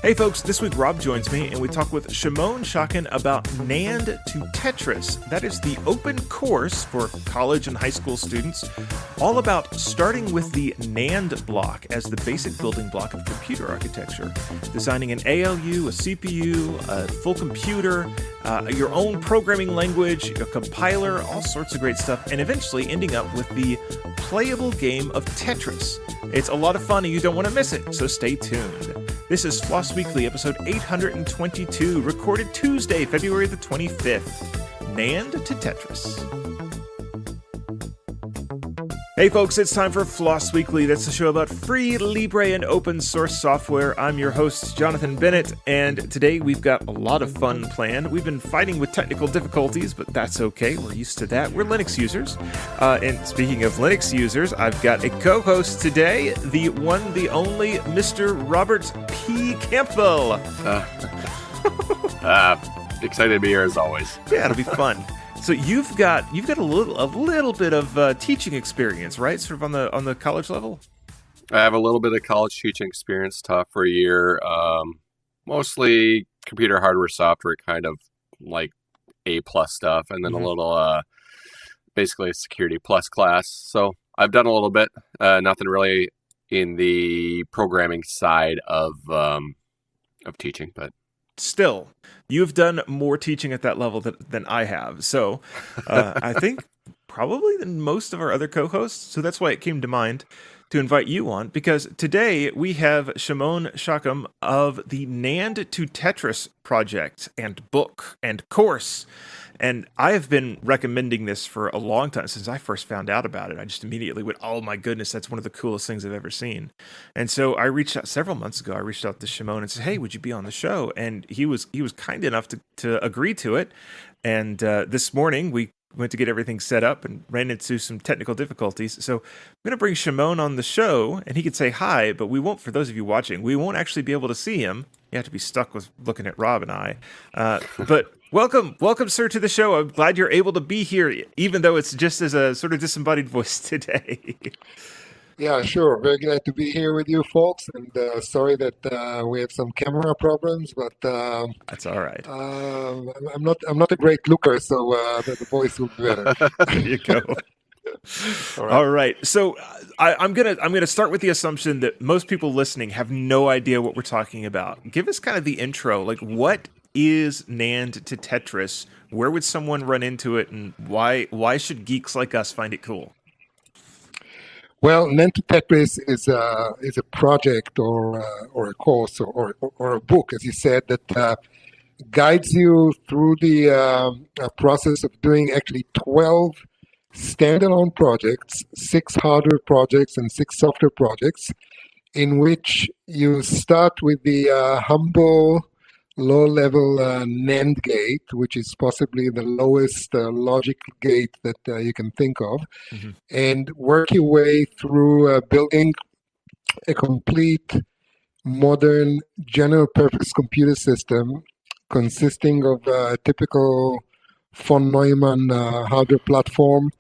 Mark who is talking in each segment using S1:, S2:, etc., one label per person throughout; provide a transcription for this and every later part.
S1: Hey folks, this week Rob joins me and we talk with Shimon Schocken about Nand2Tetris. That is the open course for college and high school students, all about starting with the NAND block as the basic building block of computer architecture, designing an ALU, a CPU, a full computer, your own programming language, a compiler, all sorts of great stuff, and eventually ending up with the playable game of Tetris. It's a lot of fun and you don't want to miss it, so stay tuned. This is FLOSS Weekly, episode 822, recorded Tuesday, February the 25th. Nand2Tetris. Hey folks, it's time for FLOSS Weekly. That's a show about free, libre, and open source software. I'm your host, Jonathan Bennett, and today we've got a lot of fun planned. We've been fighting with technical difficulties, but that's okay. We're used to that. We're Linux users. And speaking of Linux users, I've got a co-host today, the one, the only, Mr. Robert P. Campbell.
S2: Excited to be here as always.
S1: Yeah, it'll be fun. So you've got a little bit of teaching experience, right? Sort of on the college level.
S2: I have a little bit of college teaching experience, taught for a year, mostly computer hardware software, kind of like A+ stuff, and then a little basically a security plus class. So I've done a little bit, nothing really in the programming side of teaching, but.
S1: Still, you've done more teaching at that level than I have. So I think probably than most of our other co-hosts. So that's why it came to mind to invite you on, because today we have Shimon Schocken of the Nand2Tetris project and book and course. And I have been recommending this for a long time. Since I first found out about it, I just immediately went, oh my goodness, that's one of the coolest things I've ever seen. And so I reached out several months ago. I reached out to Shimon and said, hey, would you be on the show? And he was kind enough to agree to it. And this morning we went to get everything set up and ran into some technical difficulties. So I'm going to bring Shimon on the show and he could say hi, but we won't, for those of you watching, we won't actually be able to see him. You have to be stuck with looking at Rob and I. But welcome, sir, to the show. I'm glad you're able to be here, even though it's just as a sort of disembodied voice today.
S3: Yeah, sure. Very glad to be here with you folks. And sorry that we have some camera problems, but
S1: that's all right.
S3: I'm not a great looker, so the voice will be better.
S1: There you go. All right. So I'm gonna start with the assumption that most people listening have no idea what we're talking about. Give us kind of the intro. Like, what is Nand2Tetris? Where would someone run into it, and why should geeks like us find it cool?
S3: Well, Nand2Tetris is a project or a course or a book, as you said, that guides you through the process of doing actually 12 standalone projects, 6 hardware projects and 6 software projects, in which you start with the humble low-level NAND gate, which is possibly the lowest logic gate that you can think of, and work your way through building a complete modern general-purpose computer system consisting of a typical von Neumann hardware platform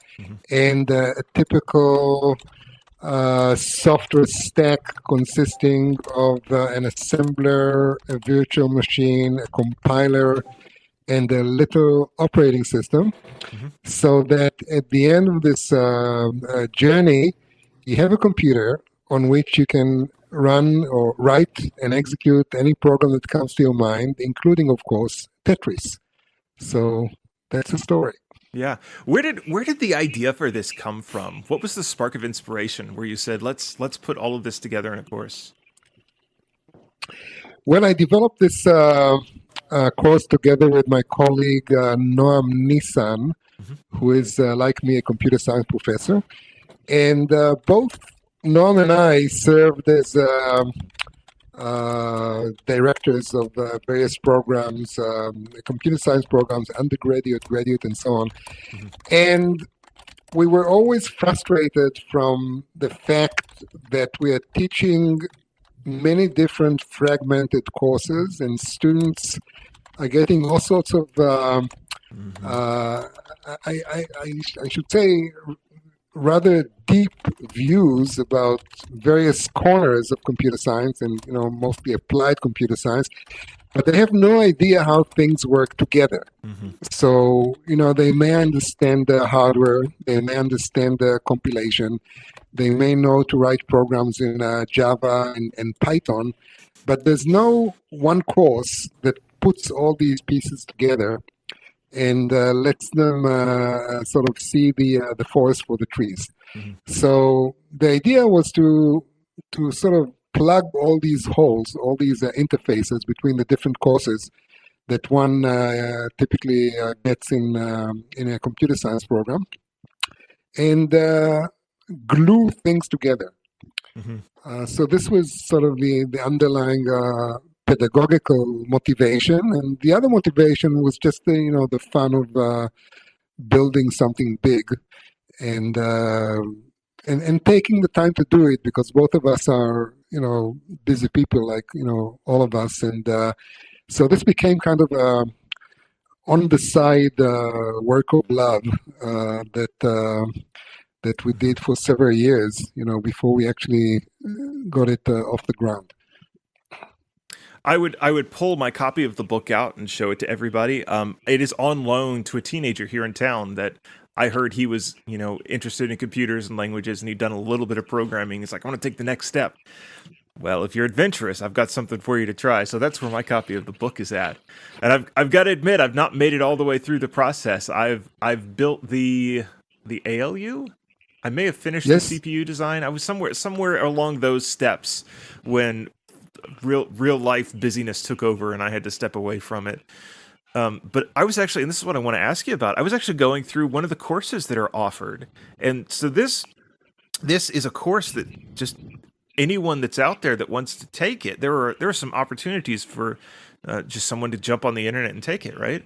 S3: and a typical software stack consisting of an assembler, a virtual machine, a compiler, and a little operating system, so that at the end of this journey, you have a computer on which you can run or write and execute any program that comes to your mind, including, of course, Tetris. So that's the story.
S1: Yeah. Where did the idea for this come from? What was the spark of inspiration where you said, let's put all of this together in a course?
S3: Well, I developed this course together with my colleague Noam Nissan, who is, like me, a computer science professor. And both Noam and I served as directors of various programs, computer science programs, undergraduate, graduate, and so on. And we were always frustrated from the fact that we are teaching many different fragmented courses, and students are getting all sorts of, I should say, rather deep views about various corners of computer science and, mostly applied computer science, but they have no idea how things work together.
S1: Mm-hmm.
S3: So, they may understand the hardware, they may understand the compilation, they may know to write programs in Java and Python, but there's no one course that puts all these pieces together and lets them sort of see the forest for the trees.
S1: Mm-hmm.
S3: So the idea was to sort of plug all these holes, all these interfaces between the different courses that one typically gets in a computer science program, and glue things together.
S1: Mm-hmm.
S3: So this was sort of the underlying pedagogical motivation, and the other motivation was just the fun of building something big and taking the time to do it, because both of us are busy people like all of us, and so this became kind of a on the side work of love that we did for several years, before we actually got it off the ground.
S1: I would pull my copy of the book out and show it to everybody. It is on loan to a teenager here in town that I heard he was, interested in computers and languages, and he'd done a little bit of programming. He's like, I want to take the next step. Well, if you're adventurous, I've got something for you to try. So that's where my copy of the book is at. And I've got to admit, I've not made it all the way through the process. I've built the ALU. I may have finished
S3: Yes.
S1: the CPU design. I was somewhere along those steps when real life busyness took over and I had to step away from it. But I was actually, and this is what I want to ask you about, I was actually going through one of the courses that are offered. And so this is a course that just anyone that's out there that wants to take it, there are some opportunities for just someone to jump on the internet and take it, right?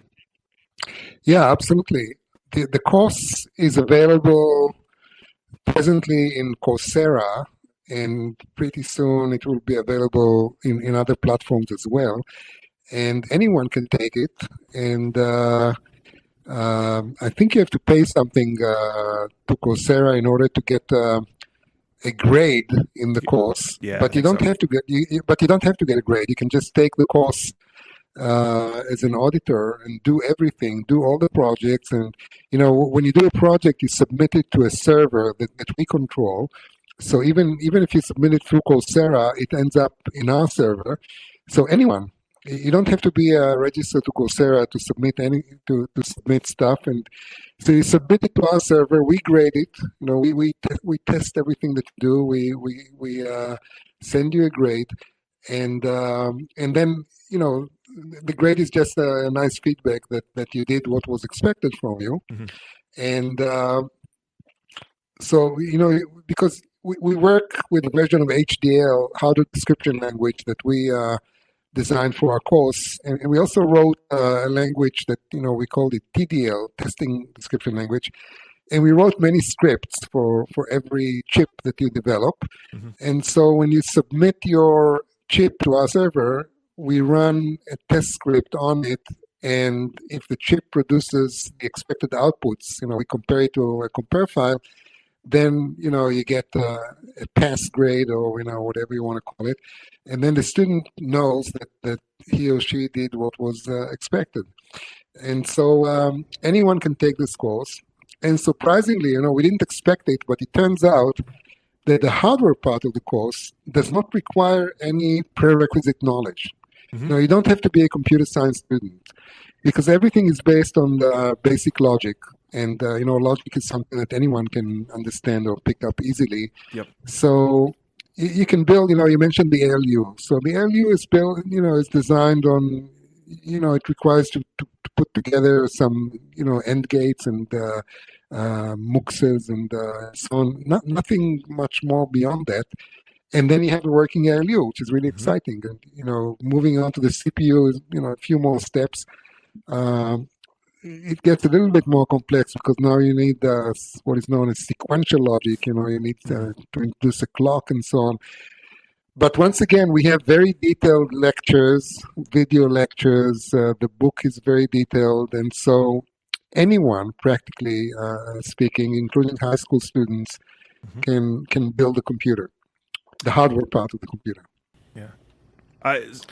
S3: Yeah, absolutely. The course is available presently in Coursera, and pretty soon it will be available in other platforms as well. And anyone can take it. And I think you have to pay something to Coursera in order to get a grade in the course.
S1: Yeah,
S3: but you don't have to get. But you don't have to get a grade. You can just take the course as an auditor and do everything, do all the projects. And when you do a project, you submit it to a server that we control. So even if you submit it through Coursera, it ends up in our server. So anyone, you don't have to be registered to Coursera to submit to submit stuff. And so you submit it to our server. We grade it. We test everything that you do. We send you a grade, and then the grade is just a nice feedback that you did what was expected from you.
S1: Mm-hmm.
S3: And so because we work with a version of HDL, Hardware Description Language, that we designed for our course, and we also wrote a language that we called it TDL, Testing Description Language, and we wrote many scripts for every chip that you develop.
S1: Mm-hmm.
S3: And so when you submit your chip to our server, we run a test script on it, and if the chip produces the expected outputs, we compare it to a compare file, then you get a pass grade, or whatever you want to call it, and then the student knows that he or she did what was expected. And so anyone can take this course. And surprisingly, we didn't expect it, but it turns out that the hardware part of the course does not require any prerequisite knowledge.
S1: Mm-hmm.
S3: You don't have to be a computer science student, because everything is based on the basic logic. And, logic is something that anyone can understand or pick up easily.
S1: Yep.
S3: So you can build, you mentioned the ALU. So the ALU is built, is designed on, it requires to put together some, end gates and muxes and so on. Nothing much more beyond that. And then you have a working ALU, which is really
S1: Mm-hmm.
S3: exciting. And, moving on to the CPU is, a few more steps. It gets a little bit more complex, because now you need what is known as sequential logic. You need to introduce a clock and so on. But once again, we have very detailed lectures, video lectures. The book is very detailed, and so anyone, practically speaking, including high school students, can build a computer, the hardware part of the computer.
S1: Yeah.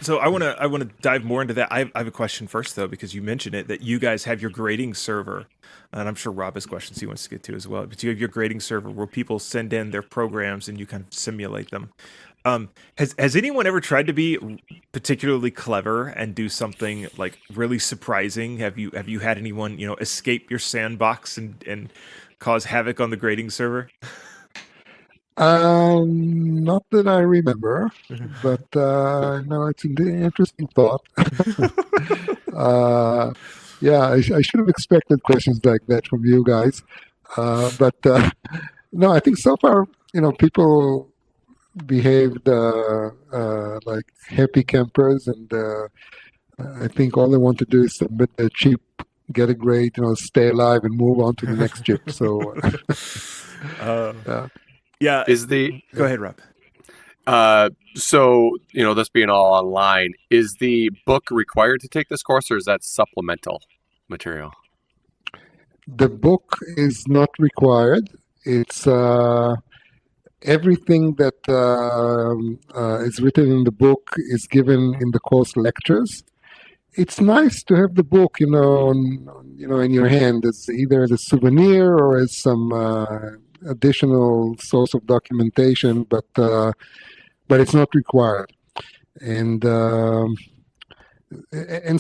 S1: So I want to dive more into that. I have a question first though, because you mentioned it, that you guys have your grading server, and I'm sure Rob has questions he wants to get to as well. But you have your grading server where people send in their programs and you kind of simulate them. Has anyone ever tried to be particularly clever and do something like really surprising? Have you had anyone escape your sandbox and cause havoc on the grading server?
S3: Not that I remember, but no, it's an interesting thought. Yeah, I should have expected questions like that from you guys. But no, I think so far, people behaved like happy campers, and I think all they want to do is submit their chip, get a grade, stay alive, and move on to the next chip. So,
S1: yeah. Go ahead, Rob.
S2: So, this being all online, is the book required to take this course, or is that supplemental material?
S3: The book is not required. It's everything that is written in the book is given in the course lectures. It's nice to have the book, in your hand, as either as a souvenir or as some additional source of documentation, but it's not required. And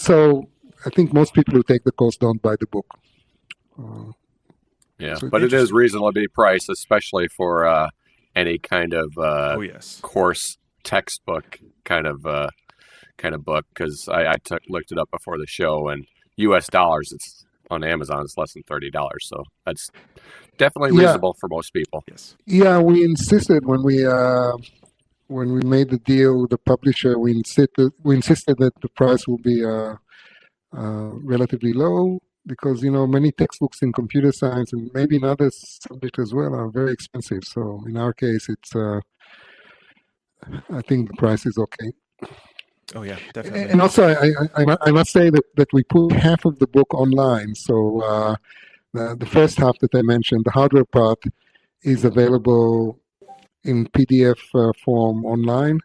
S3: so I think most people who take the course don't buy the book.
S2: So but it is reasonably priced, especially for any kind of course textbook kind of book, because I looked it up before the show, and U.S. dollars, it's on Amazon, it's less than $30, so that's definitely reasonable for most people.
S1: Yes.
S3: Yeah, we insisted when we made the deal with the publisher, we insisted that the price will be relatively low, because many textbooks in computer science and maybe in other subjects as well are very expensive. So in our case, it's I think the price is okay.
S1: Oh yeah, definitely.
S3: And also, I must say that we put half of the book online. So the first half that I mentioned, the hardware part, is available in PDF form online,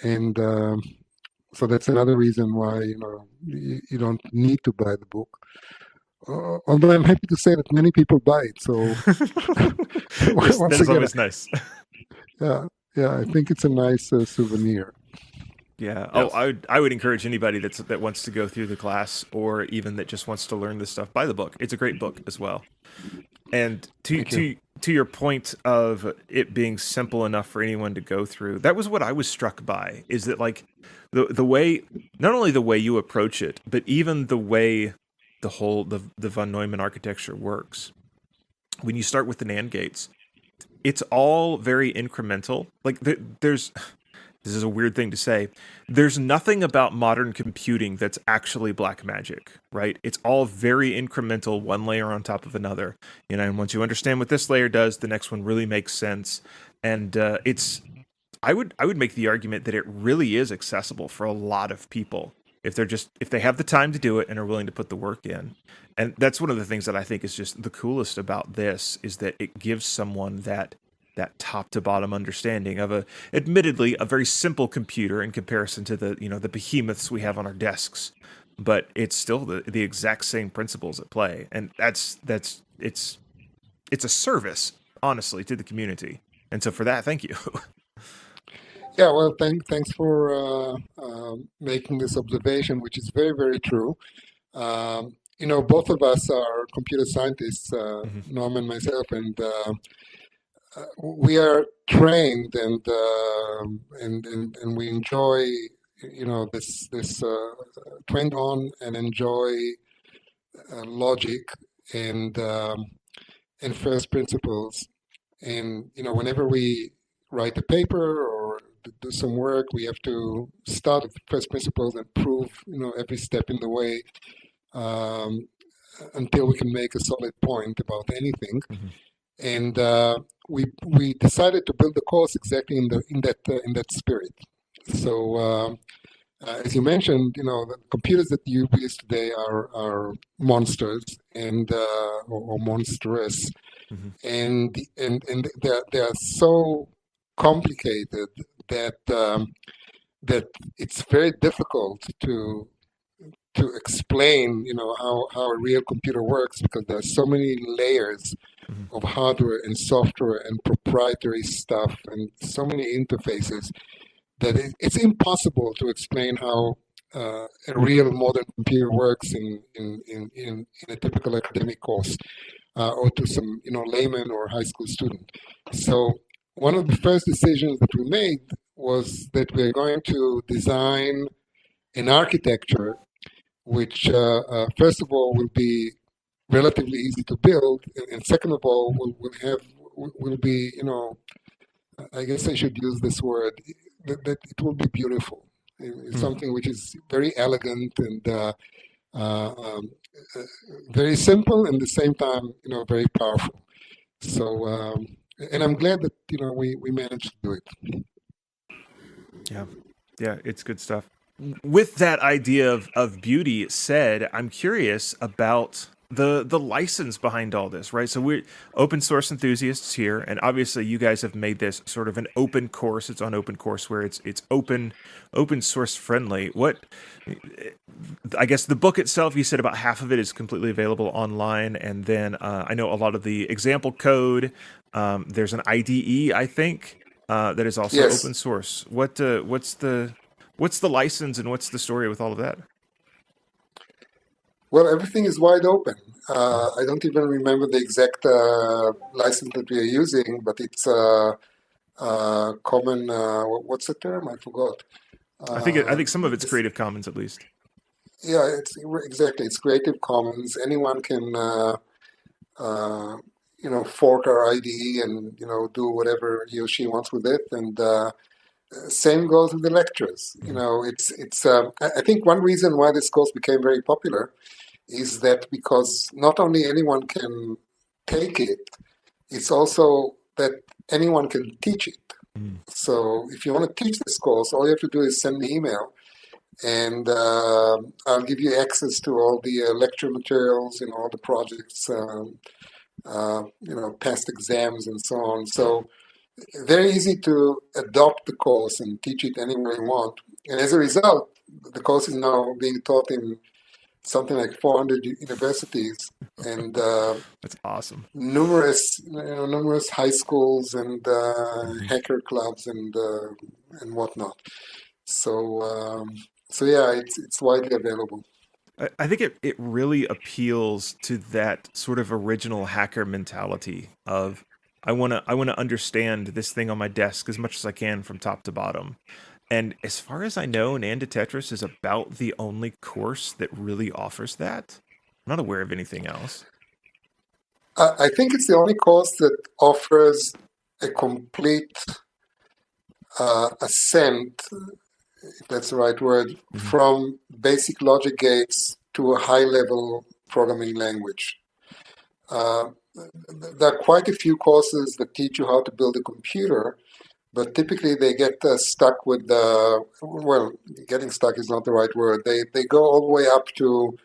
S3: and so that's another reason why you don't need to buy the book. Although I'm happy to say that many people buy it. So
S1: that's always nice.
S3: Yeah, I think it's a nice souvenir.
S1: Yeah. Yes. I would encourage anybody that wants to go through the class, or even that just wants to learn this stuff, buy the book. It's a great book as well. And to your point of it being simple enough for anyone to go through, that was what I was struck by, is that like the way, not only the way you approach it, but even the way the von Neumann architecture works. When you start with the NAND gates, it's all very incremental. Like this is a weird thing to say. There's nothing about modern computing that's actually black magic, right? It's all very incremental, one layer on top of another. And once you understand what this layer does, the next one really makes sense. And I would make the argument that it really is accessible for a lot of people if they have the time to do it and are willing to put the work in. And that's one of the things that I think is just the coolest about this, is that it gives someone that top to bottom understanding of admittedly a very simple computer in comparison to the behemoths we have on our desks, but it's still the exact same principles at play. And it's a service, honestly, to the community. And so for that, thank you.
S3: Yeah, well, thanks for making this observation, which is very, very true. Both of us are computer scientists, Norm and myself, and we are trained, and we enjoy, this trained on and enjoy logic and first principles. And whenever we write a paper or do some work, we have to start with first principles and prove every step in the way until we can make a solid point about anything. And we decided to build the course exactly in that spirit. So as you mentioned, the computers that you use today are monsters and or monstrous,
S1: Hmm.
S3: and they are so complicated that that it's very difficult to explain, how a real computer works because there are so many layers
S1: Hmm.
S3: of hardware and software and proprietary stuff and so many interfaces that it's impossible to explain how a real modern computer works in a typical academic course or to some layman or high school student. So one of the first decisions that we made was that we're going to design an architecture which first of all will be relatively easy to build, and second of all will be, I guess I should use this word, that it will be beautiful. It's something which is very elegant and uh, um, uh, very simple and at the same time, very powerful. So, and I'm glad that we managed to do it.
S1: Yeah. Yeah, it's good stuff. With that idea of beauty said, I'm curious about the license behind all this, right? So we're open source enthusiasts here, and obviously you guys have made this sort of an open course. It's on OpenCourseWare. It's open source friendly. What I guess the book itself, you said about half of it is completely available online, and then I know a lot of the example code. There's an IDE, I think, that is also
S3: Yes.
S1: open source. What's the license and what's the story with all of that?
S3: Well, everything is wide open. I don't even remember the exact license that we are using, but it's common. What's the term? I forgot.
S1: I think some of it's
S3: This,
S1: Creative Commons at least.
S3: yeah, it's exactly. It's Creative Commons. Anyone can, uh, fork our IDE and do whatever he or she wants with it. And same goes with the lectures.
S1: Hmm.
S3: It's. I think one reason why this course became very popular is that because not only anyone can take it, it's also that anyone can teach it.
S1: Hmm.
S3: So if you want to teach this course, all you have to do is send me email, and I'll give you access to all the lecture materials and all the projects, past exams and so on. So very easy to adopt the course and teach it anywhere you want. And as a result, the course is now being taught in something like 400 universities and
S1: That's awesome.
S3: numerous high schools and
S1: Hmm.
S3: hacker clubs and whatnot. So so yeah, it's widely available.
S1: I think it really appeals to that sort of original hacker mentality of I want to understand this thing on my desk as much as I can from top to bottom. And as far as I know, Nand2Tetris is about the only course that really offers that. I'm not aware of anything else.
S3: I think it's the only course that offers a complete ascent, if that's the right word,
S1: Hmm.
S3: from basic logic gates to a high-level programming language. Uh, there are quite a few courses that teach you how to build a computer, but typically they get stuck with the, well, getting stuck is not the right word. They go all the way up to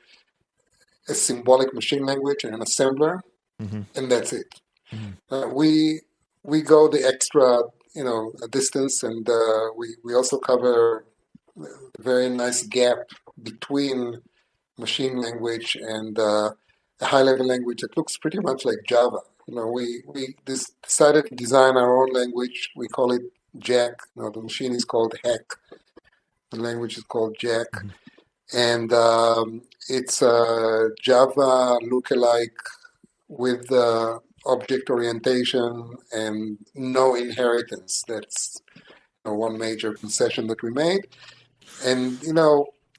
S3: a symbolic machine language and an assembler,
S1: Hmm.
S3: and that's it.
S1: Hmm.
S3: We go the extra, distance, and we also cover a very nice gap between machine language and a high-level language that looks pretty much like Java. We decided to design our own language. We call it Jack. The machine is called Hack. The language is called Jack,
S1: Hmm.
S3: and it's Java lookalike with object orientation and no inheritance. That's one major concession that we made. And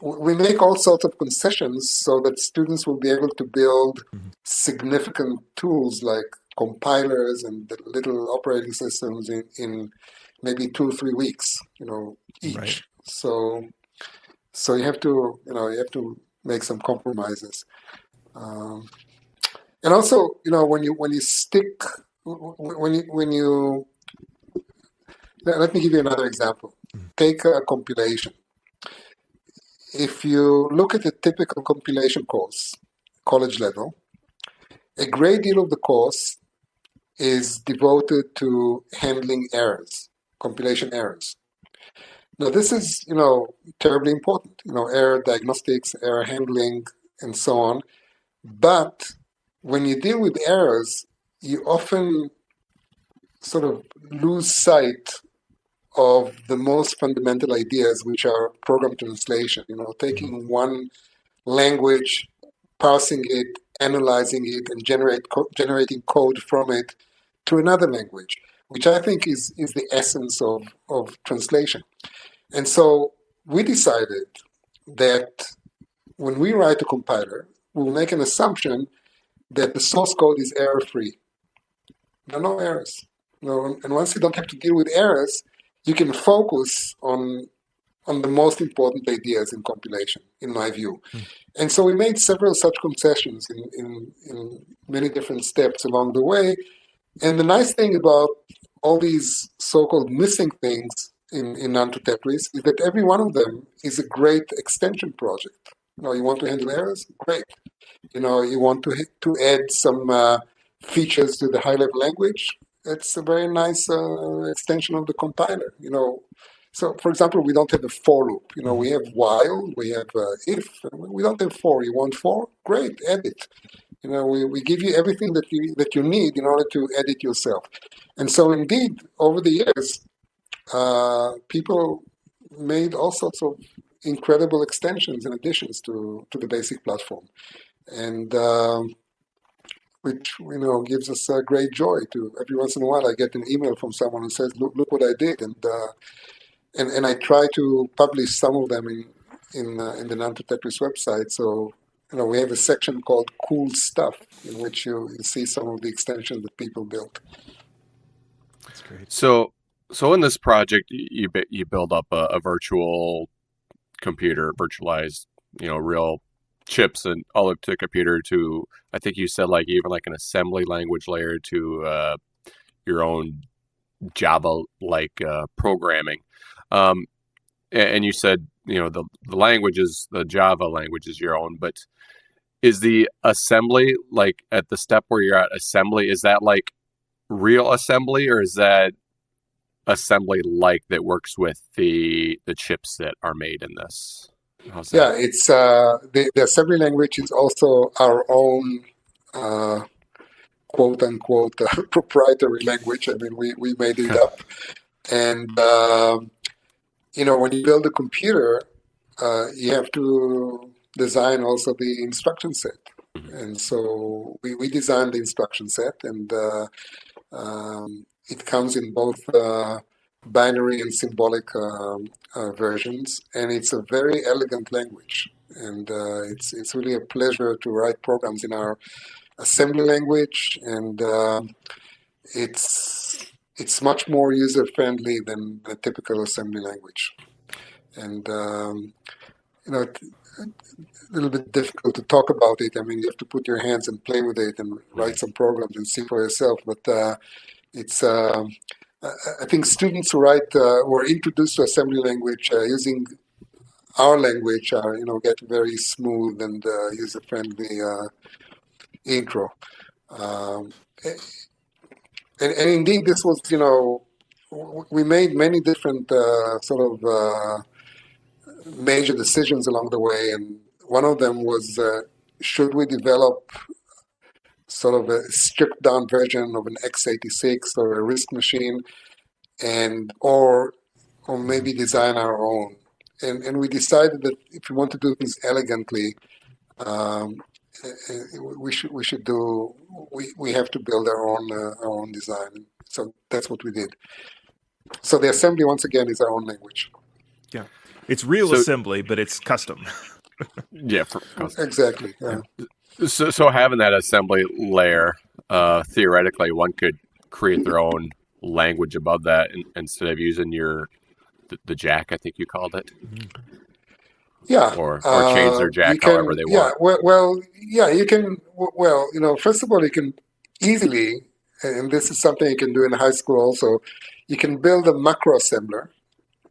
S3: we make all sorts of concessions so that students will be able to build
S1: Hmm.
S3: significant tools like compilers and the little operating systems in maybe 2 or 3 weeks,
S1: Right.
S3: each. So you have to make some compromises. Um, and also, when you stick, when you let me give you another example.
S1: Mhm.
S3: Take a compilation. if you look at a typical compilation course, college level, a great deal of the course is devoted to handling errors, compilation errors. Now, this is, terribly important, error diagnostics, error handling, and so on. But when you deal with errors, you often sort of lose sight of the most fundamental ideas, which are program translation, taking one language, parsing it, analyzing it, and generating code from it to another language, which I think is the essence of translation. And so we decided that when we write a compiler, we'll make an assumption that the source code is error-free. There are no errors. And once you don't have to deal with errors, you can focus on the most important ideas in compilation, in my view. And so we made several such concessions in many different steps along the way. And the nice thing about all these so-called missing things in Nand2Tetris is that every one of them is a great extension project. You want to handle errors? Great. You want to add some features to the high-level language? It's a very nice extension of the compiler. So, for example, we don't have a for loop. We have while, we have if. We don't have for. You want for? Great, add it. We give you everything that you need in order to add it yourself. And so, indeed, over the years, people made all sorts of incredible extensions and additions to the basic platform, and which gives us great joy. To every once in a while, I get an email from someone who says, "Look what I did," and I try to publish some of them in the Nand2Tetris website. So we have a section called "Cool Stuff" in which you see some of the extensions that people built.
S1: That's great.
S2: So in this project, you build up a virtual computer, virtualized, real chips and all up to a computer to, I think you said even an assembly language layer to your own Java-like programming. And you said, the languages, the Java language is your own, but is the assembly, at the step where you're at assembly, is that real assembly, or is that assembly that works with the chips that are made in this? How's that?
S3: Yeah, it's the assembly language is also our own quote unquote proprietary language. I mean, we made it up, and when you build a computer, you have to design also the instruction set, and so we designed the instruction set, and it comes in both binary and symbolic versions, and it's a very elegant language, and it's really a pleasure to write programs in our assembly language, and it's much more user friendly than the typical assembly language, and a little bit difficult to talk about it. I mean, you have to put your hands and play with it and write some programs and see for yourself, but it's I think students who are introduced to assembly language using our language get very smooth and user-friendly intro. And indeed, this was, we made many different sort of major decisions along the way, and one of them was, should we develop sort of a stripped down version of an x86 or a RISC machine, or maybe design our own. And we decided that if we want to do things elegantly, we have to build our own design. So that's what we did. So the assembly, once again, is our own language.
S1: Yeah, it's real assembly, but it's custom.
S2: Yeah,
S3: exactly. Yeah.
S2: So having that assembly layer, theoretically, one could create their own language above that instead of using the jack, I think you called it.
S3: Yeah.
S2: Or change their jack however they want.
S3: Yeah, you can. Well, first of all, you can easily, and this is something you can do in high school also, you can build a macro assembler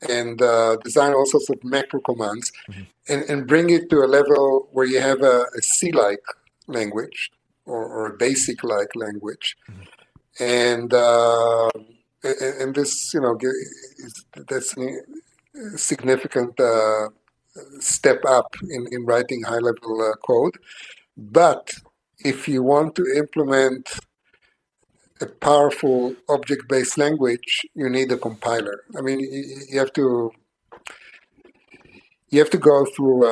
S3: and design all sorts of macro commands,
S1: Mhm.
S3: and bring it to a level where you have a C-like language or a basic-like language,
S1: Mhm.
S3: and this, that's a significant step up in writing high-level code. But if you want to implement a powerful object-based language, you need a compiler. I mean, you have to go through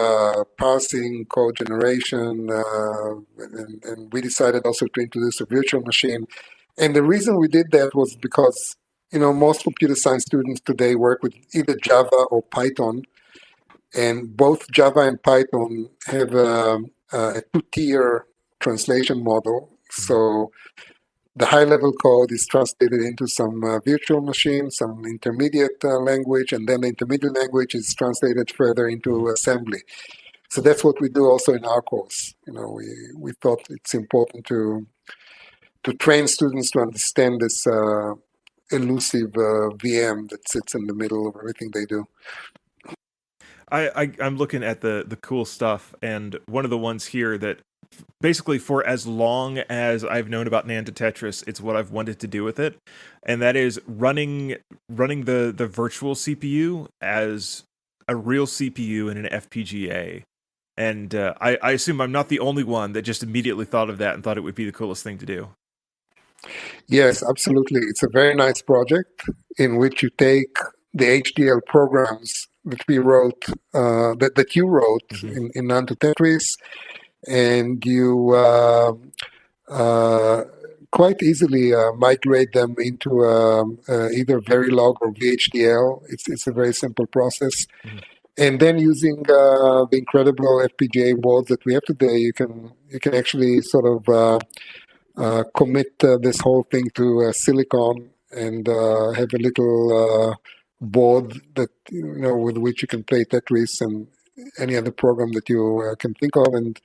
S3: parsing, code generation, and we decided also to introduce a virtual machine. And the reason we did that was because most computer science students today work with either Java or Python, and both Java and Python have a two-tier translation model.
S1: Mhm.
S3: So the high-level code is translated into some virtual machine, some intermediate language, and then the intermediate language is translated further into assembly. So that's what we do also in our course. We thought it's important to train students to understand this elusive VM that sits in the middle of everything they do.
S1: I'm looking at the cool stuff, and one of the ones here that basically for as long as I've known about Nand2Tetris, it's what I've wanted to do with it, and that is running the virtual CPU as a real CPU in an FPGA. And I assume I'm not the only one that just immediately thought of that and thought it would be the coolest thing to do.
S3: Yes, absolutely. It's a very nice project in which you take the HDL programs that we wrote, that you wrote
S1: Mm-hmm.
S3: in Nand2Tetris, and you uh, quite easily migrate them into either Verilog or VHDL. It's a very simple process.
S1: Mm-hmm.
S3: And then using the incredible FPGA boards that we have today, you can actually sort of commit this whole thing to silicon and have a little board that with which you can play Tetris and any other program that you can think of, and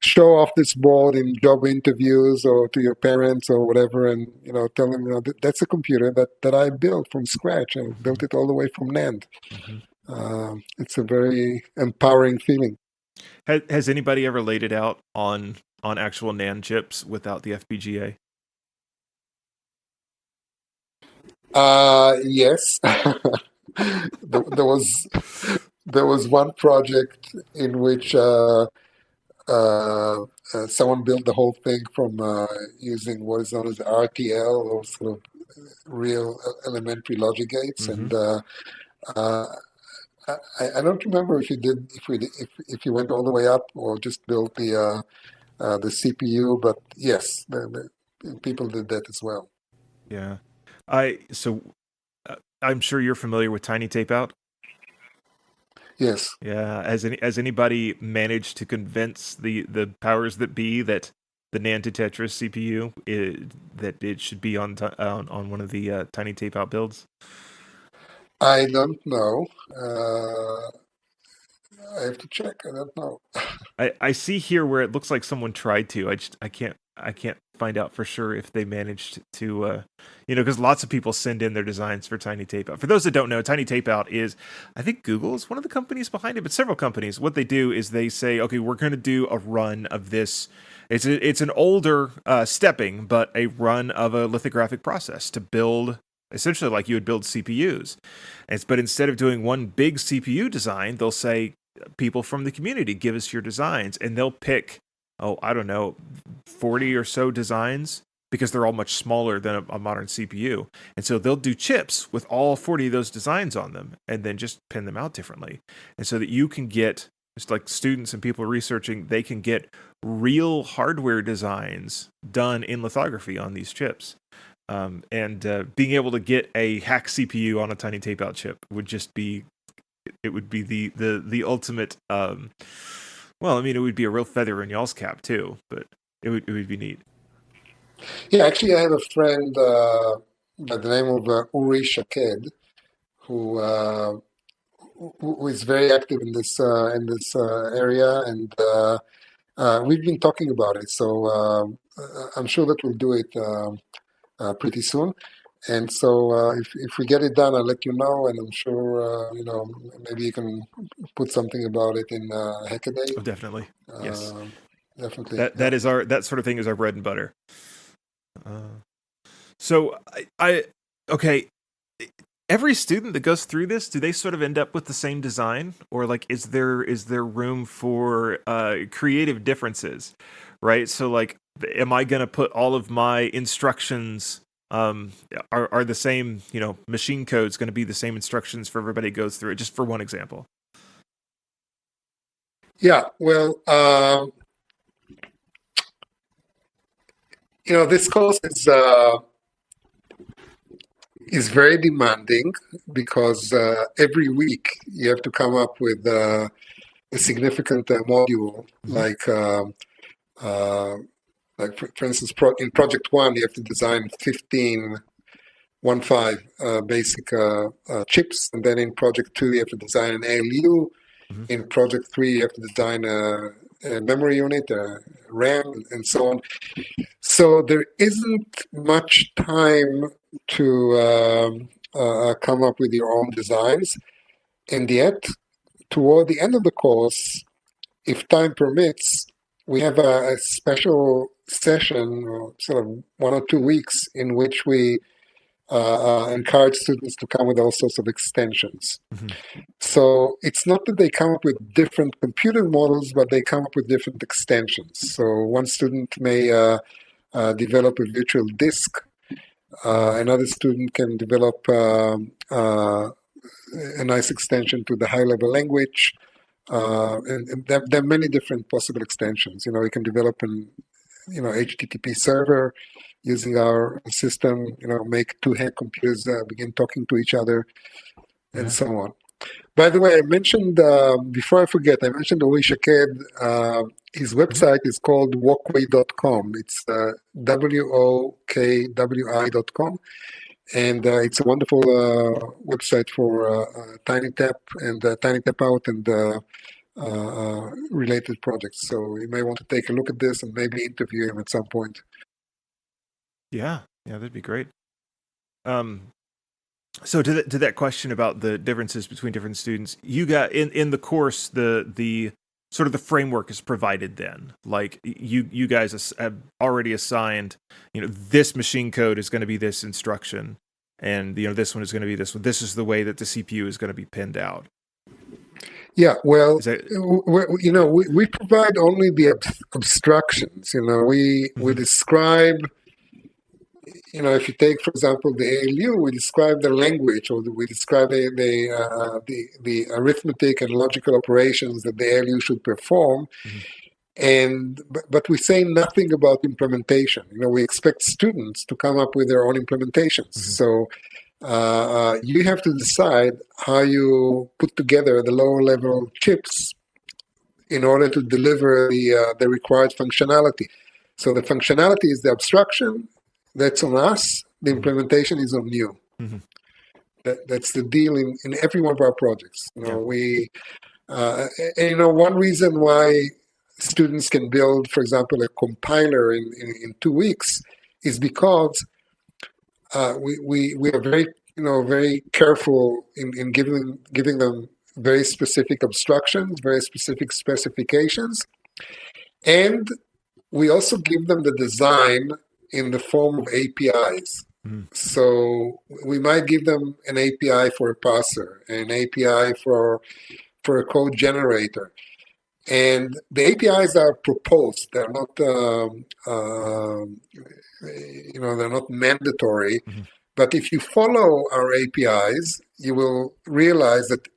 S3: show off this board in job interviews or to your parents or whatever, and tell them that's a computer that I built from scratch and
S1: Mm-hmm.
S3: built it all the way from NAND.
S1: Mm-hmm.
S3: It's a very empowering feeling.
S1: Has anybody ever laid it out on actual NAND chips without the FPGA?
S3: Yes. There was one project in which someone built the whole thing from using what is known as RTL, or sort of real elementary logic gates,
S1: Mm-hmm.
S3: and uh, I don't remember if you went all the way up or just built the CPU, but yes, people did that as well.
S1: Yeah. I'm sure you're familiar with Tiny Tape Out.
S3: Yes.
S1: Yeah. Has anybody managed to convince the powers that be that the Nand2Tetris CPU that it should be on one of the Tiny Tape Out builds?
S3: I don't know. I have to check. I don't know.
S1: I see here where it looks like someone tried to. I can't find out for sure if they managed to because lots of people send in their designs for Tiny Tape Out. For those that don't know, Tiny Tape Out is, I think Google is one of the companies behind it, but several companies. What they do is they say, okay, we're going to do a run of this. It's an older stepping, but a run of a lithographic process to build essentially like you would build CPUs. But instead of doing one big CPU design, they'll say, people from the community give us your designs, and they'll pick, I don't know, 40 or so designs, because they're all much smaller than a modern CPU. And so they'll do chips with all 40 of those designs on them and then just pin them out differently. And so that you can get, just like students and people researching, they can get real hardware designs done in lithography on these chips. And being able to get a hack CPU on a Tiny Tape Out chip would just be, it would be the ultimate. Well, I mean, it would be a real feather in y'all's cap too, but it would be neat.
S3: Yeah, actually, I have a friend by the name of Uri Shaked, who uh, who is very active in this area, and we've been talking about it. So I'm sure that we'll do it pretty soon. And so if we get it done, I'll let you know, and I'm sure maybe you can put something about it in Hackaday.
S1: Oh, definitely. Yes.
S3: Definitely.
S1: That sort of thing is our bread and butter. So I okay. Every student that goes through this, do they sort of end up with the same design, or like is there room for creative differences, right? So like, am I going to put all of my instructions are the same? Machine code's going to be the same instructions for everybody who goes through it. Just for one example.
S3: Yeah. Well, this course is very demanding because every week you have to come up with a significant module, like for instance, in project 1, you have to design 15 basic chips, and then in project 2 you have to design an ALU. In project 3 you have to design a memory unit, a RAM, and so on. So there isn't much time to come up with your own designs, and yet toward the end of the course, if time permits, we have a special session, or sort of 1 or 2 weeks, in which we encourage students to come with all sorts of extensions. So it's not that they come up with different computer models, but they come up with different extensions. So one student may develop a virtual disk. Another student can develop a nice extension to the high-level language. And there are many different possible extensions. We can develop an HTTP server using our system, make two hack computers begin talking to each other, and so on. By the way, I mentioned, before I forget, I mentioned Ori Shaked. His website is called walkway.com. It's WOKWI.com. And it's a wonderful website for TinyTap and TinyTap Out and related projects. So you may want to take a look at this and maybe interview him at some point.
S1: Yeah, that'd be great. So to that question about the differences between different students, you got in the course the sort of the framework is provided. Then, like you guys have already assigned, this machine code is going to be this instruction, and this one is going to be this one. This is the way that the CPU is going to be pinned out.
S3: Yeah, well, we provide only the abstractions. We describe. If you take, for example, the ALU, we describe the language, or we describe the arithmetic and logical operations that the ALU should perform, but we say nothing about implementation. We expect students to come up with their own implementations. So you have to decide how you put together the lower-level chips in order to deliver the required functionality. So the functionality is the abstraction. That's on us. The implementation is on you. That's the deal in every one of our projects. One reason why students can build, for example, a compiler in 2 weeks is because we are very careful in giving them very specific abstractions, very specific specifications, and we also give them the design in the form of APIs. So we might give them an API for a parser, an API for a code generator. And the APIs are proposed. They're not, they're not mandatory. But if you follow our APIs, you will realize that,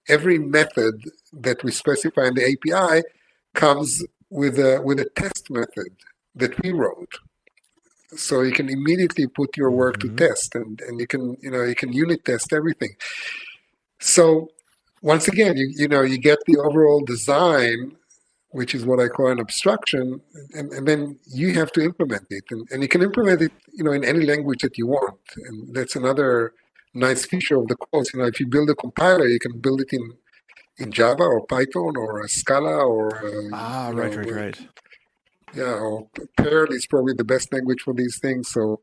S3: every method that we specify in the API comes with a test method that we wrote. So you can immediately put your work to test, and you can unit test everything. So once again, you get the overall design, which is what I call an abstraction, and then you have to implement it, and you can implement it, in any language that you want, and that's another nice feature of the course. If you build a compiler, you can build it in Java or Python or Scala or
S1: right.
S3: Yeah, or Perl is probably the best language for these things. So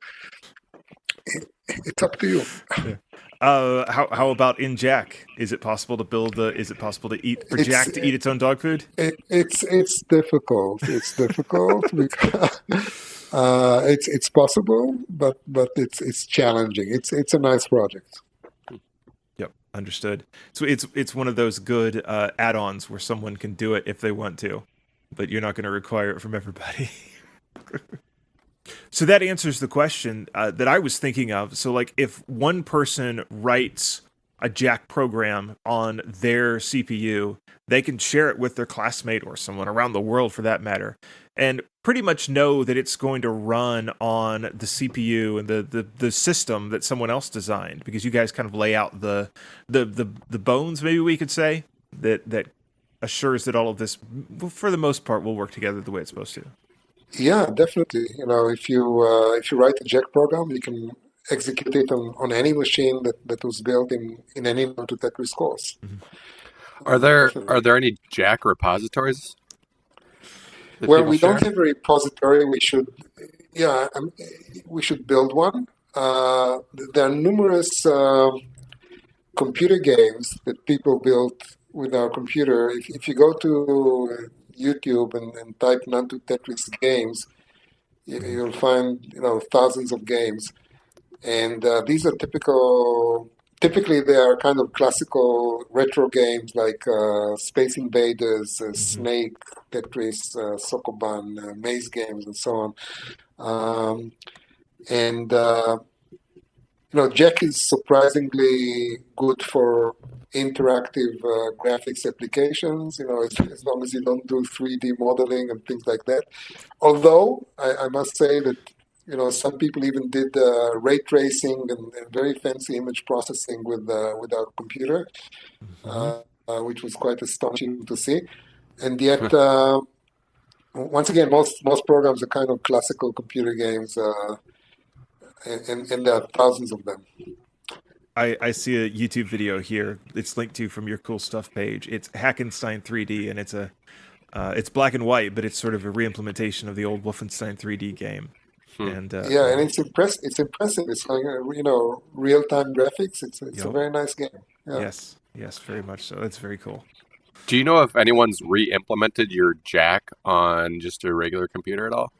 S3: It's up to you.
S1: Yeah. How about in Jack? Is it possible to build the? Is it possible to eat for
S3: It's
S1: Jack to eat its own dog food?
S3: it's difficult. It's difficult because it's possible, but it's challenging. It's a nice project.
S1: Yep, understood. So it's one of those good add-ons where someone can do it if they want to, but you're not going to require it from everybody. So that answers the question that I was thinking of. So, like, if one person writes a Jack program on their CPU, they can share it with their classmate or someone around the world for that matter, and pretty much know that it's going to run on the CPU and the system that someone else designed, because you guys kind of lay out the bones, maybe we could say, that assures that all of this, for the most part, will work together the way it's supposed to.
S3: Yeah, definitely. If you write a Jack program, you can execute it on any machine that was built in any Nand2Tetris course. Definitely.
S2: Are there any Jack repositories that
S3: Well,
S2: people
S3: we
S2: share?
S3: don't have a repository. Yeah, we should build one. There are numerous computer games that people built with our computer. If you go to YouTube and type Nand2Tetris games, you'll find thousands of games, and these are typical. Typically, they are kind of classical retro games like Space Invaders,
S1: Mm-hmm.
S3: Snake, Tetris, Sokoban, maze games, and so on. Um, and Jack is surprisingly good for interactive graphics applications. As long as you don't do 3D modeling and things like that. Although I must say that some people even did ray tracing and very fancy image processing with our computer,
S1: Mm-hmm.
S3: which was quite astonishing to see. And yet, once again, most programs are kind of classical computer games, and there are thousands of them.
S1: I see a YouTube video here. It's linked to from your cool stuff page. It's Hackenstein 3D, and it's black and white, but it's sort of a reimplementation of the old Wolfenstein 3D game.
S2: Hmm.
S1: And
S3: Yeah, and it's impressive. It's impressive. It's like real time graphics. It's a
S1: yep.
S3: very nice game. Yeah.
S1: Yes, very much so. That's very cool.
S2: Do you know if anyone's re-implemented your Jack on just a regular computer at all?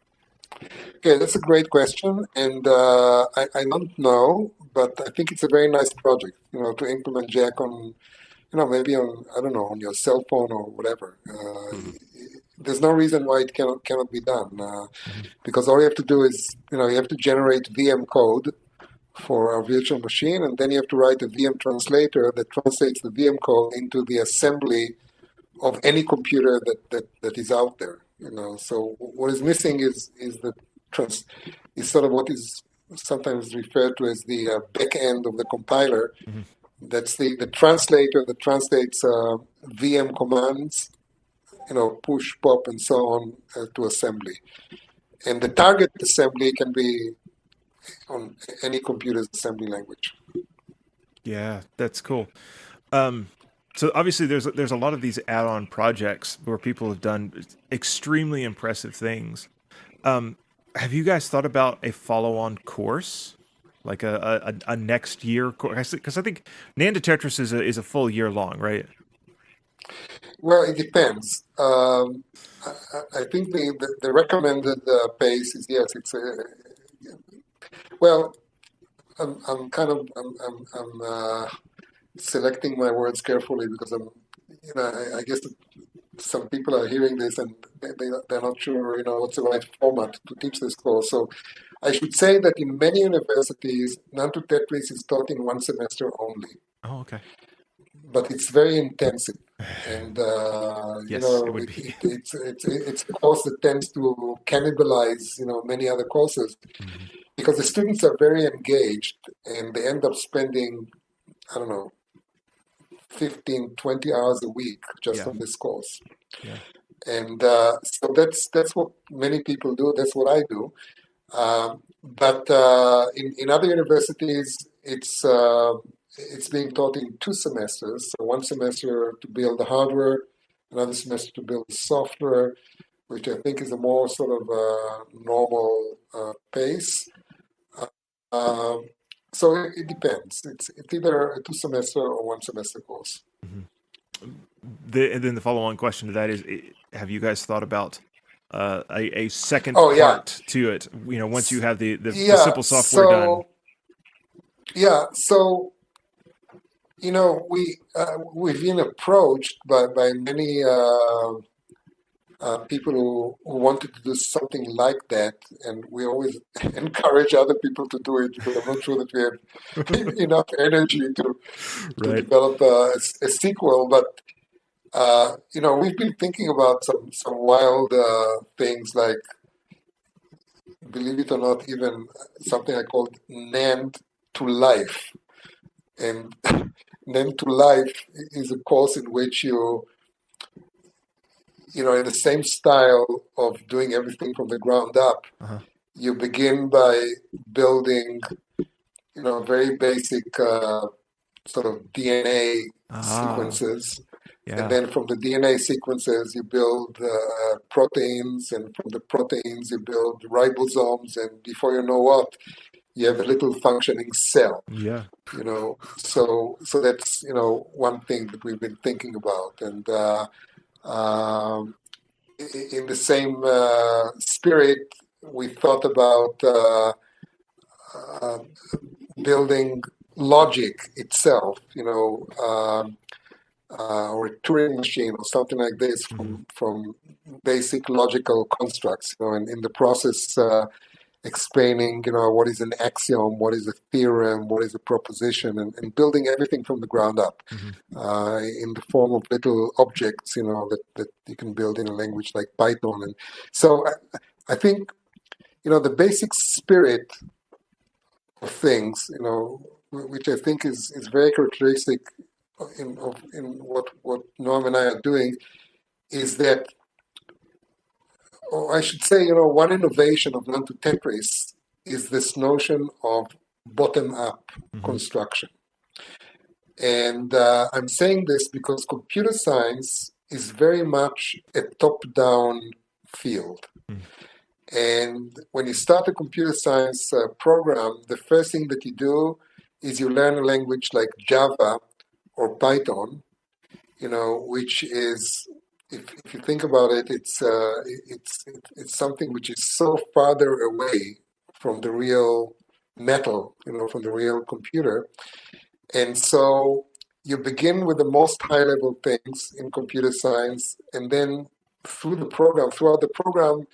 S3: Okay, that's a great question, and I don't know, but I think it's a very nice project. To implement Jack on, maybe on, I don't know, on your cell phone or whatever.
S2: Hmm.
S3: There's no reason why it cannot be done,
S1: Mhm.
S3: because all you have to do is, you have to generate VM code for our virtual machine, and then you have to write a VM translator that translates the VM code into the assembly of any computer that is out there. So what is missing is the trans is sort of what is sometimes referred to as the back end of the compiler.
S1: Mhm.
S3: That's the translator that translates VM commands, push, pop, and so on to assembly. And the target assembly can be on any computer's assembly language.
S1: Yeah, that's cool. So obviously, there's a lot of these add-on projects where people have done extremely impressive things. Have you guys thought about a follow-on course, like a next year course? Because I think Nand2Tetris is a full year long, right?
S3: Well, it depends. I think the recommended pace is, yes, it's well. I'm kind of selecting my words carefully because I guess some people are hearing this and they're not sure what's the right format to teach this course. So I should say that in many universities, Nand2Tetris is taught in one semester only,
S1: Oh, okay.
S3: but it's very intensive. And
S1: Yes, it would be.
S3: it's a course that tends to cannibalize many other courses
S1: Mhm.
S3: because the students are very engaged and they end up spending, I don't know, 15, 20 hours a week just
S1: Yeah,
S3: on this course.
S1: yeah.
S3: And so that's what many people do. That's what I do. But in other universities, it's being taught in 2 semesters. So one semester to build the hardware, another semester to build the software, which I think is a more sort of normal pace. Uh, So it depends. It's either a 2 semester or 1 semester course.
S1: And then the follow-on question to that is, have you guys thought about a second
S3: Oh yeah,
S1: part to it? Once you have the
S3: yeah.
S1: simple software done.
S3: So we've been approached by many people who wanted to do something like that, and we always encourage other people to do it because I'm not sure that we have enough energy to
S1: Right.
S3: develop a sequel. But we've been thinking about some wild things like, believe it or not, even something I called Nand2Life. And Nand2Life is a course in which in the same style of doing everything from the ground up, you begin by building, very basic sort of DNA sequences.
S1: Yeah.
S3: And then from the DNA sequences, you build proteins, and from the proteins, you build ribosomes, and before you know what, you have a little functioning cell.
S1: Yeah.
S3: So that's one thing that we've been thinking about, and in the same spirit, we thought about building logic itself, or a Turing machine or something like this from basic logical constructs, and in the process explaining, what is an axiom, what is a theorem, what is a proposition, and building everything from the ground up in the form of little objects, that you can build in a language like Python. And so I think, the basic spirit of things, which I think is very characteristic in what Noam and I are doing, is that, or I should say, one innovation of Nand2Tetris is this notion of bottom-up construction. And I'm saying this because computer science is very much a top-down field. And when you start a computer science program, the first thing that you do is you learn a language like Java or Python, which is, if you think about it, it's something which is so farther away from the real metal, from the real computer. And so you begin with the most high-level things in computer science, and then throughout the program,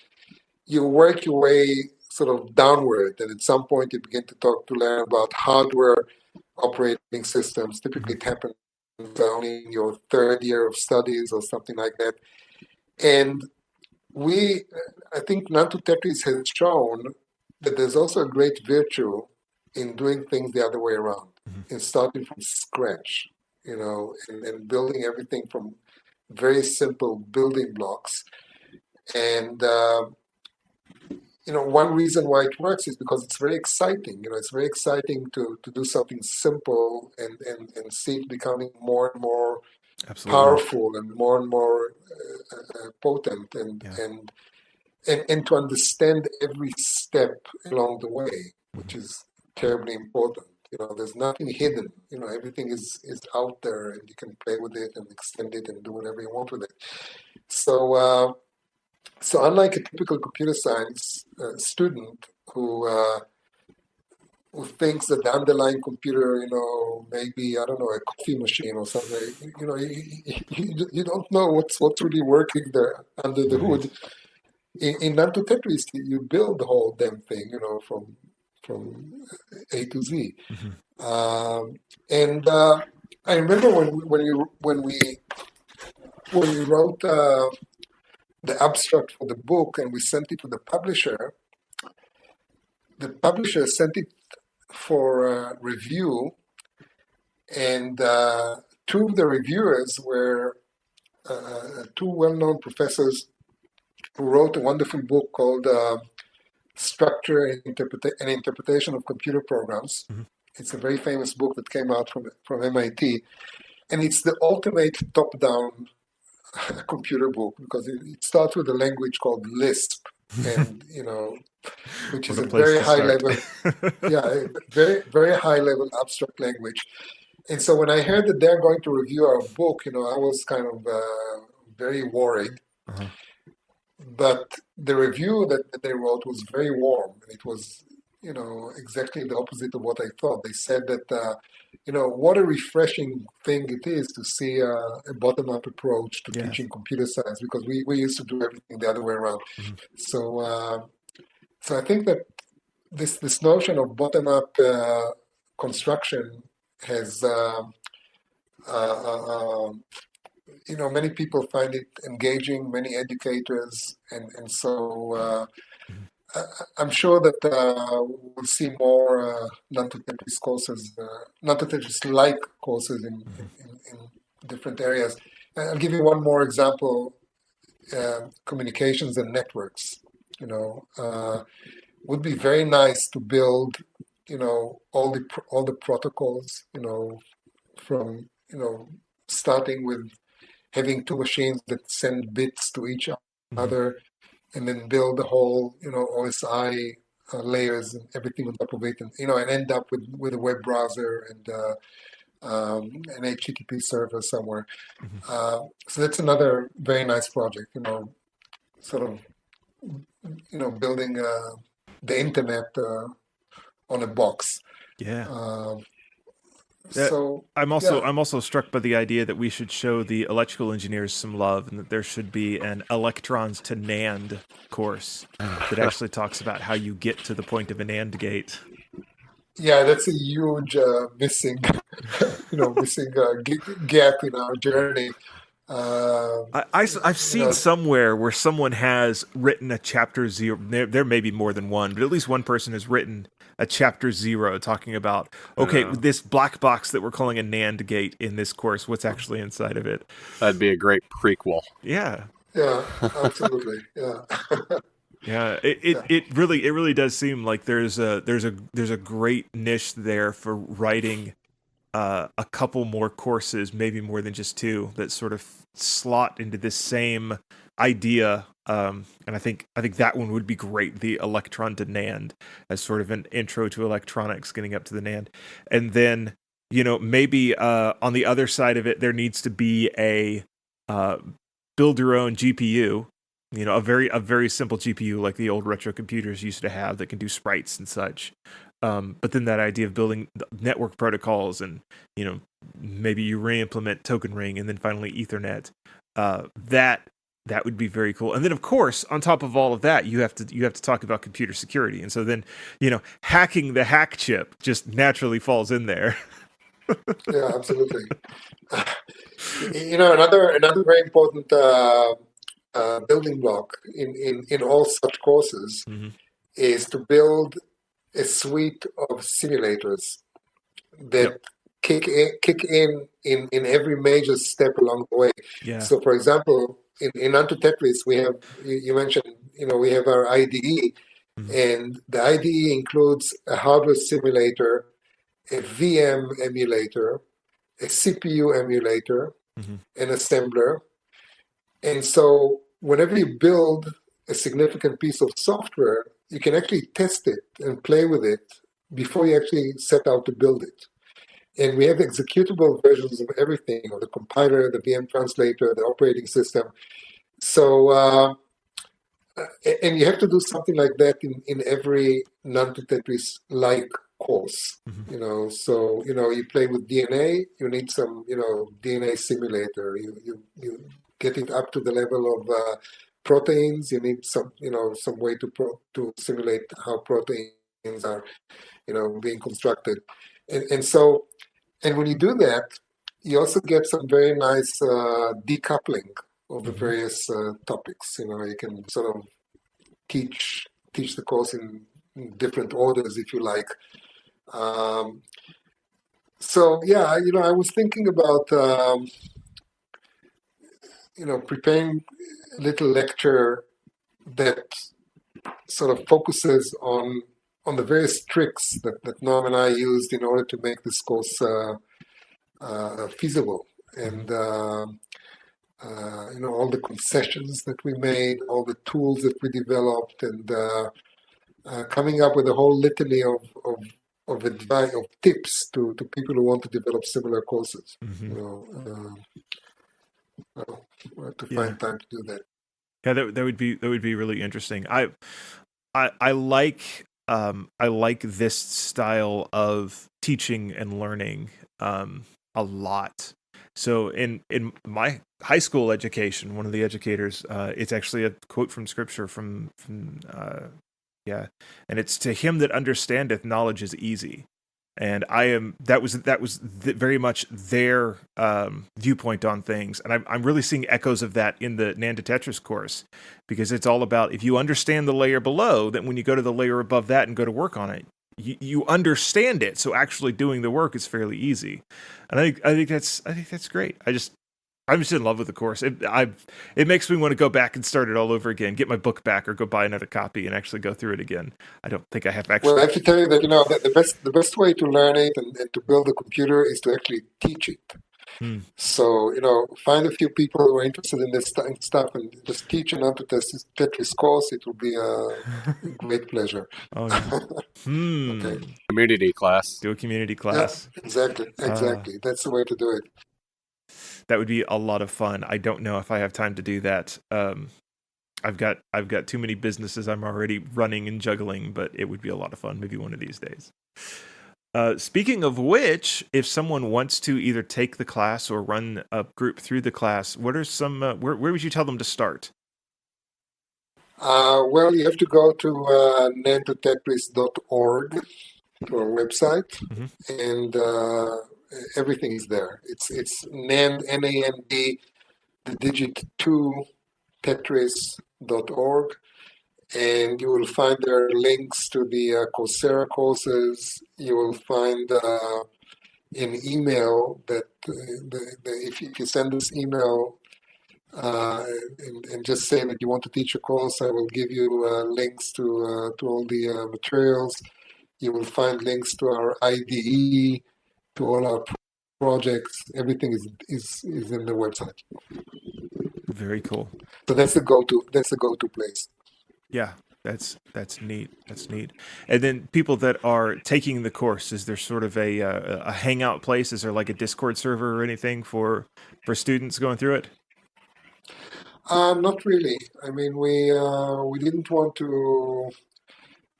S3: you work your way sort of downward, and at some point you begin to learn about hardware operating systems. Typically it happens only in your third year of studies or something like that. And I think Nand2Tetris has shown that there's also a great virtue in doing things the other way around, in starting from scratch, and building everything from very simple building blocks. And one reason why it works is because it's very exciting. It's very exciting to do something simple and see it becoming more and more powerful and more potent, and to understand every step along the way, which is terribly important. There's nothing hidden. Everything is out there, and you can play with it and extend it and do whatever you want with it. So unlike a typical computer science student who thinks that the underlying computer, maybe, I don't know, a coffee machine or something, you don't know what's really working there under the hood. In Nand2Tetris, you build the whole damn thing, from A to Z. And I remember when we wrote the abstract for the book and we sent it to the publisher sent it for review, and two of the reviewers were two well-known professors who wrote a wonderful book called Structure and Interpretation of Computer Programs. It's a very famous book that came out from MIT, and it's the ultimate top-down computer book because it starts with a language called Lisp, and which is
S1: What a
S3: a
S1: place
S3: very
S1: to
S3: high
S1: start.
S3: level, yeah, a very, very high level abstract language. And so when I heard that they're going to review our book, I was kind of very worried.
S1: Uh-huh.
S3: But the review that they wrote was very warm, and it was, exactly the opposite of what I thought. They said that, what a refreshing thing it is to see a bottom-up approach to
S1: Yeah.
S3: teaching computer science, because we used to do everything the other way around.
S1: Mhm.
S3: So I think that this notion of bottom-up construction has, uh, many people find it engaging, many educators, and so
S1: Mhm.
S3: I'm sure that we'll see more Nand2Tetris courses, Nand2Tetris-like courses
S1: Mhm.
S3: in different areas. I'll give you one more example: communications and networks. Would be very nice to build, all the protocols, from starting with having two machines that send bits to each
S1: Mhm.
S3: other, and then build the whole, OSI layers and everything on top of it, and end up with a web browser and an HTTP server somewhere.
S1: Mhm.
S3: So that's another very nice project, sort of, building the internet on a box.
S1: Yeah.
S3: Uh,
S1: That
S3: so
S1: I'm also
S3: yeah,
S1: I'm also struck by the idea that we should show the electrical engineers some love, and that there should be an electrons to NAND course that actually talks about how you get to the point of an AND gate.
S3: yeah, that's a huge missing, missing gap in our journey. Uh,
S1: I've
S3: you
S1: seen
S3: know,
S1: somewhere where someone has written a chapter zero. There may be more than one, but at least one person has written a chapter zero talking about, okay,
S2: Yeah.
S1: with this black box that we're calling a NAND gate in this course, what's actually inside of it.
S2: That'd be a great prequel.
S1: Yeah.
S3: yeah, absolutely, yeah,
S1: Yeah, it, it,
S3: yeah,
S1: it really does seem like there's a great niche there for writing a couple more courses, maybe more than just two, that sort of slot into this same idea. And I think that one would be great. The electron to NAND as sort of an intro to electronics, getting up to the NAND, and then maybe on the other side of it, there needs to be a uh, build your own GPU. A very simple GPU like the old retro computers used to have that can do sprites and such. But then that idea of building network protocols, and maybe you re-implement token ring and then finally Ethernet. That would be very cool. And then of course, on top of all of that, you have to talk about computer security. And so then hacking the hack chip just naturally falls in there.
S3: yeah, absolutely. Another very important building block in all such courses
S1: Hmm.
S3: is to build a suite of simulators
S1: Yep.
S3: that kick in every major step along the way.
S1: Yeah.
S3: So, for example, in Nand2Tetris, we have, you mentioned, we have our IDE,
S1: Hmm.
S3: and the IDE includes a hardware simulator, a VM emulator, a CPU emulator,
S1: Hmm.
S3: an assembler. And so whenever you build a significant piece of software, you can actually test it and play with it before you actually set out to build it. And we have executable versions of everything, of the compiler, the VM translator, the operating system. So, and you have to do something like that in every Nand2Tetris like course.
S1: Hmm.
S3: So you play with DNA, you need some DNA simulator. You get it up to the level of proteins. You need some way to simulate how proteins are being constructed, and when you do that, you also get some very nice decoupling of the
S1: Hmm.
S3: various topics. You can sort of teach the course in different orders if you like. Um, so yeah, I was thinking about preparing a little lecture that sort of focuses on the various tricks that Norm and I used in order to make this course feasible,
S1: Hmm.
S3: and all the concessions that we made, all the tools that we developed, and coming up with a whole litany of advice, of tips to people who want to develop similar courses.
S1: Mm-hmm.
S3: We have to
S1: Yeah.
S3: find time to do that.
S1: Yeah, that would be really interesting. I like this style of teaching and learning a lot. So in my high school education, one of the educators, it's actually a quote from scripture from yeah, and it's, to him that understandeth, knowledge is easy. And that was very much their viewpoint on things, and I'm really seeing echoes of that in the Nand2Tetris course, because it's all about, if you understand the layer below, then when you go to the layer above that and go to work on it, you understand it. So actually doing the work is fairly easy, and I think that's great. I'm just in love with the course. It makes me want to go back and start it all over again, get my book back, or go buy another copy and actually go through it again. I don't think I have actually.
S3: Well, I have to tell you that that the best way to learn it and to build a computer is to actually teach it. So find a few people who are interested in this stuff and just teach a Nand2Tetris course. It will be a great pleasure.
S1: Oh yeah.
S3: Okay.
S2: Community class.
S1: Do a community class.
S3: Yeah, exactly. That's the way to do it.
S1: That would be a lot of fun. I don't know if I have time to do that. I've got too many businesses I'm already running and juggling, but it would be a lot of fun. Maybe one of these days. Speaking of which, if someone wants to either take the class or run a group through the class, what are some? Where would you tell them to start?
S3: Well, you have to go to Nand2Tetris.org, to our website, and everything is there. It's Nand, N-A-N-D, the digit 2, Tetris.org, and you will find there links to the Coursera courses. You will find an email that if you send this email and just say that you want to teach a course, I will give you links to all the materials. You will find links to our IDE, to all our projects. Everything is in the website.
S1: Very cool.
S3: So that's the go-to place.
S1: Yeah, that's neat. That's neat. And then people that are taking the course, is there sort of a hangout place? Is there like a Discord server or anything for students going through it?
S3: Not really. I mean, we didn't want to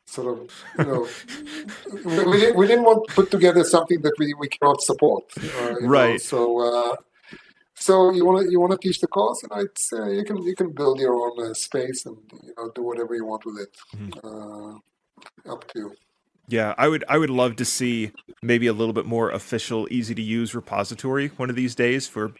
S3: sort of, we didn't want to put together something that we cannot support.
S1: Right.
S3: So you want to teach the course, and it's you can build your own space and do whatever you want with it. Up to you.
S1: Yeah, I would love to see maybe a little bit more official, easy to use repository one of these days for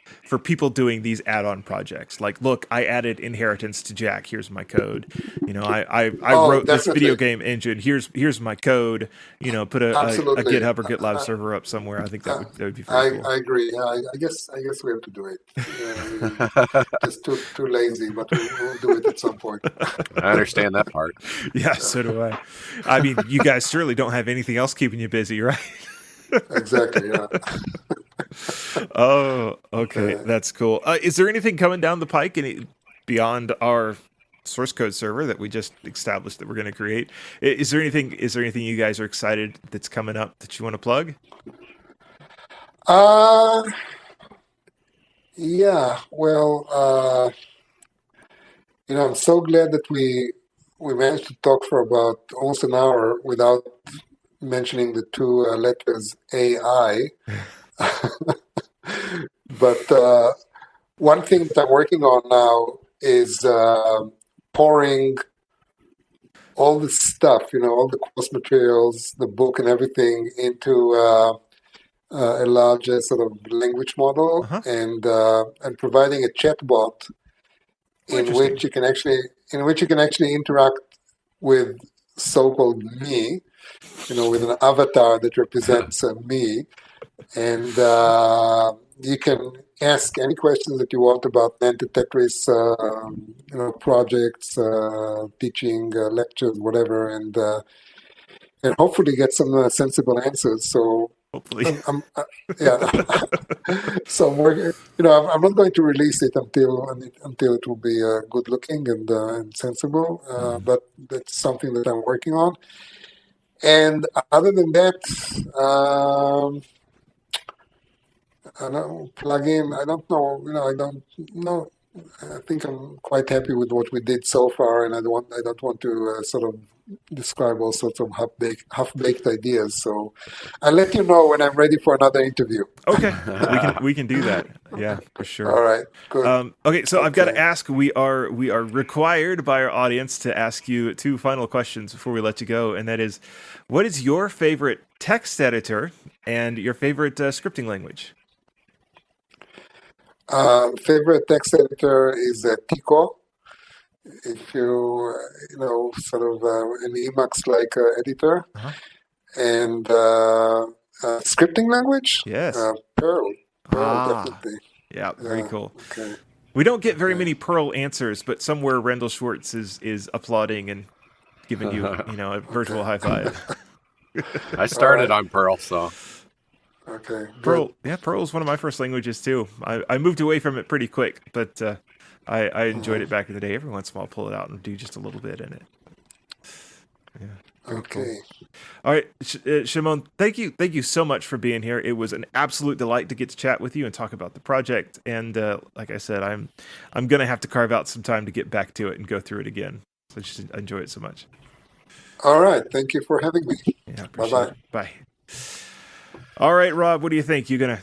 S1: people doing these add-on projects. Like, look, I added inheritance to Jack. Here's my code. I wrote this video game engine. Here's my code. Put a GitHub or GitLab server up somewhere. I think that would be very cool.
S3: I agree. I guess we have to do it. Just too lazy, but we'll do it at some point.
S2: I understand that part.
S1: Yeah, so do I. I mean, you guys surely don't have anything else keeping you busy, right?
S3: Exactly, yeah.
S1: Oh, okay. That's cool. Is there anything coming down the pike beyond our source code server that we just established that we're going to create? Is there anything you guys are excited that's coming up that you want to plug?
S3: Yeah. Well, I'm so glad that we managed to talk for about almost an hour without mentioning the two letters AI. But one thing that I'm working on now is pouring all the stuff, all the course materials, the book and everything into a large sort of language model, and providing a chatbot in which you can actually interact with so-called me, with an avatar that represents me, and you can ask any questions that you want about Nand2Tetris, projects, teaching, lectures, whatever, and hopefully get some sensible answers. So
S1: Hopefully.
S3: Yeah. So I'm working. I'm not going to release it until it will be good looking and sensible. But that's something that I'm working on. And other than that, I don't plug in. I don't know. I don't know. I think I'm quite happy with what we did so far, and I don't want to sort of describe all sorts of half-baked ideas. So I'll let you know when I'm ready for another interview.
S1: Okay, we can do that. Yeah, for sure.
S3: All right, good.
S1: Okay, so I've got to ask. We are required by our audience to ask you two final questions before we let you go, and that is, what is your favorite text editor and your favorite scripting language?
S3: Favorite text editor is Tico. If sort of an Emacs-like editor. And scripting language?
S1: Yes.
S3: Perl, definitely.
S1: Yeah, very cool.
S3: Okay.
S1: We don't get very many Perl answers, but somewhere Rendell Schwartz is applauding and giving you, a virtual high five.
S2: I started on Perl, so.
S3: Okay.
S1: Perl, Perl is one of my first languages too. I moved away from it pretty quick, but I enjoyed it back in the day. Every once in a while, I'll pull it out and do just a little bit in it. Yeah.
S3: Okay.
S1: Cool. All right, Shimon, thank you so much for being here. It was an absolute delight to get to chat with you and talk about the project. And like I said, I'm gonna have to carve out some time to get back to it and go through it again. So I just enjoy it so much.
S3: All right. Thank you for having me.
S1: Yeah. Bye-bye. Bye. All right, Rob. What do you think? You gonna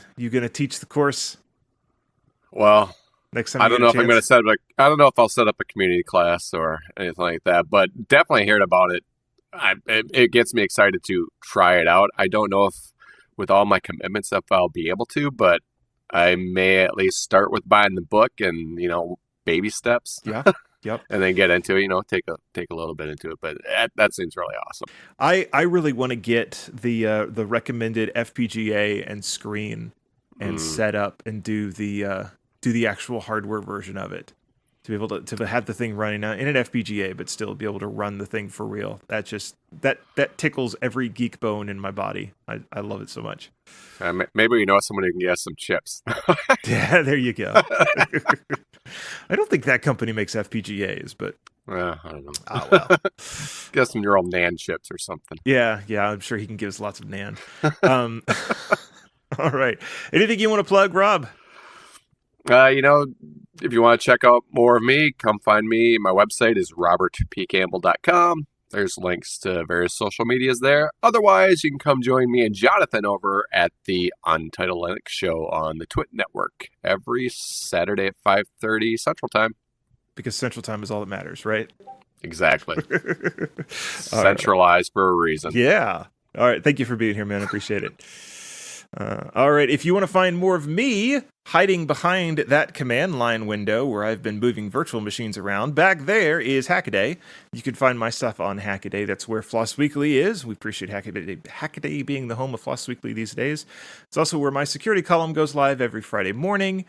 S1: teach the course?
S2: Well,
S1: next time
S2: I don't know if I'm going to set up. I don't know if I'll set up a community class or anything like that. But definitely hearing about it, it gets me excited to try it out. I don't know if with all my commitments if I'll be able to, but I may at least start with buying the book and baby steps.
S1: Yeah. Yep.
S2: And then get into it, take a little bit into it, but that seems really awesome.
S1: I really want to get the recommended FPGA and screen and set up and do the actual hardware version of it, to be able to have the thing running in an FPGA, but still be able to run the thing for real. That just that tickles every geek bone in my body. I love it so much.
S2: Maybe someone who can get us some chips.
S1: Yeah, there you go. I don't think that company makes FPGAs, but
S2: I don't know.
S1: Oh well,
S2: get some neural NAND chips or something.
S1: Yeah, I'm sure he can give us lots of NAND. All right, anything you want to plug, Rob?
S2: If you want to check out more of me, come find me. My website is robertpcampbell.com. There's links to various social medias there. Otherwise, you can come join me and Jonathan over at the Untitled Linux Show on the Twit Network every Saturday at 5:30 Central Time.
S1: Because Central Time is all that matters, right?
S2: Exactly. Centralized for a reason.
S1: Yeah. All right. Thank you for being here, man. I appreciate it. All right. If you want to find more of me hiding behind that command line window where I've been moving virtual machines around, back there is Hackaday. You can find my stuff on Hackaday. That's where Floss Weekly is. We appreciate Hackaday being the home of Floss Weekly these days. It's also where my security column goes live every Friday morning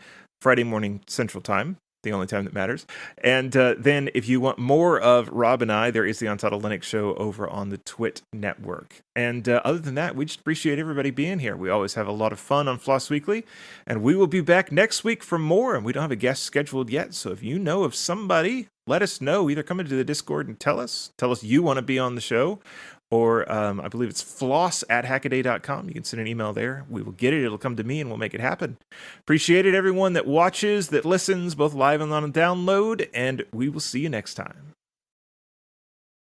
S1: Central Time. The only time that matters. And then if you want more of Rob and I, there is the Untitled Linux Show over on the Twit Network. And other than that, we just appreciate everybody being here. We always have a lot of fun on Floss Weekly, and we will be back next week for more. And we don't have a guest scheduled yet, so if you know of somebody, let us know. Either come into the Discord and tell us you want to be on the show, or I believe it's floss@hackaday.com. You can send an email there. We will get it. It'll come to me, and we'll make it happen. Appreciate it, everyone that watches, that listens, both live and on a download, and we will see you next time.